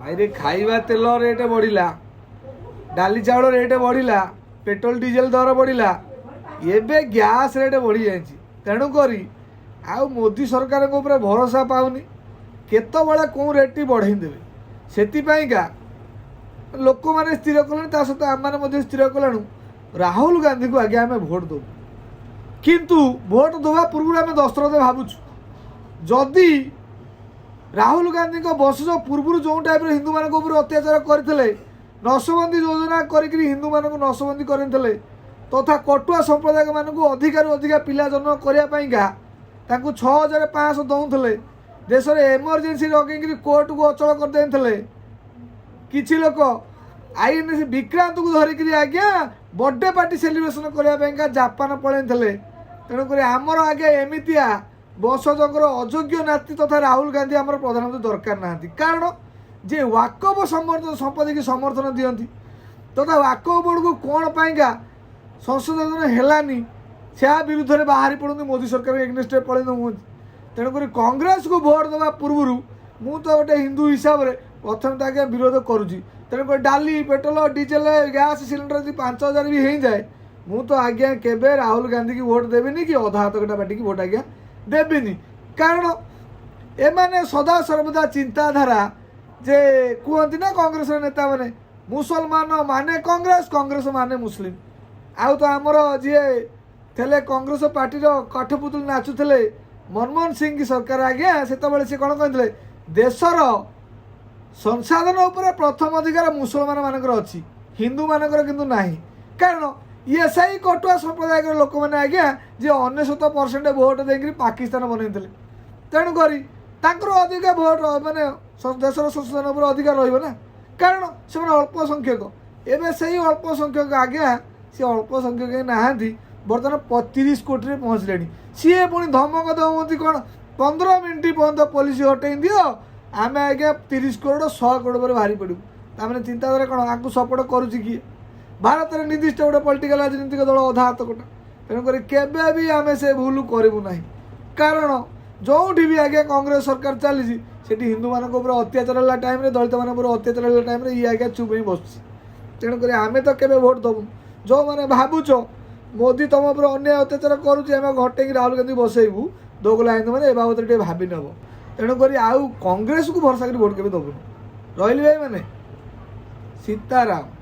भाई खाइबा तेल रेट बढ़ला, डाली चाउल रेट बढ़ला, पेट्रोल डीजेल दर बढ़ला, एबे गैस रेट बढ़ी जाए। तेणुक आउ मोदी सरकार भरोसा पाऊनी केतबेले कौन रेट बढ़ई देवे। से लोक मैंने स्थिर कले सहित आम मैंने स्थिर कलु राहुल गांधी को आगे आम भोट दबू। किंतु भोट दवा पूर्व आम दशरथ भावुँ जदि राहुल गांधी बस पूर्व जो टाइप हिंदू मान अत्याचार करते नशबंदी योजना कर हिंदू मान नशबंदी करते तथा कटुआ संप्रदाय मानक अधिकार अधिका पिला जन्म करने 6500 दौले देश में एमरजेंसी लगे कोर्ट को अचल करदे। किसी लोक आईएनएस विक्रांत को धरिकी आज्ञा बर्थडे पार्टी सेलिब्रेशन करने जापान पलैते। तेणुक आमर आगे एमतिया वंशजर अयोग्य नाती तथा राहुल गांधी आमर प्रधानमंत्री दरकार ना। कारण जे वाकफ संपत्ति की समर्थन दियंती तथा वाकफ बोर्ड को कौन पाइंगा संशोधन हेलानी से विरुद्ध में बाहरी पड़ती मोदी सरकार एगनेस्ट पलैन हूँ। तेणुक कांग्रेस को भोट देवा पूर्व मु तो गोटे हिंदू हिसाब से प्रथम तो आगे विरोध करुँची। तेणुक डाली पेट्रोल डीजेल गैस सिलेंडर यदि 5000 भी हो जाए मु तो आज्ञा केबे राहुल गांधी की भोट देविनी कि अधा हाथ कटा पार्टी की भोट आज्ञा देविनी। कारण एमाने सदा सर्वदा चिंताधारा जे कहती ना कांग्रेस नेता मैंने मुसलमान माने कांग्रेस, कांग्रेस माने मुस्लिम। आउ तो आमर जी थे कांग्रेस पार्टी कठपुतुल नाचुले मनमोहन सिंह की सरकार आज्ञा से सी कौन कहते देशर संसाधन उपर प्रथम अधिकार मुसलमान मानकर अच्छी हिंदू मानकर किंतु नहीं। कारण ये सही कटुआ संप्रदाय लोक मैंने आज्ञा जे 99% भोट देकर पाकिस्तान बनई। तेणुक अधिक भोट माने देशर संशोधन उपर अधिकार रहा। कारण से अल्प संख्यक एवं से अल्प संख्यक आज्ञा सी अल्प संख्यक नहांती बर्तमान 35 कोटी में पहुँचले। सी पुणी धमक दौती कौन 15 मिनिट पर्यंत पुलिस हटई दियो आम आज्ञा 30 करोड़ 100 करोड़ पर बाहरी पड़ू। ताने चिंताधारा कौन आपको सपोर्ट करुच्ची किए भारत में निर्दिष्ट गोटे पॉलिटिकल राजनीतिक दल अधा हाथ कटा। तेणुक केबे भी आम से भूल करूँ ना। कारण जो भी आज्ञा कांग्रेस सरकार चली हिंदू मान अत्याचार टाइम दलित मान अत्याचार टाइम ये आज्ञा चुप ही बस। तेणुक आम तो केबे भोट दबू जो मैंने भावुच मोदी तुम उपर अन्याय अत्याचार करुँचे घटे राहुल गांधी बसैबू दोगला हिंदू मैंने बाबद भावी नब। तेणुक आउ कांग्रेस को भरसा कर भोट के दबुन रही भाई मैंने सीताराम।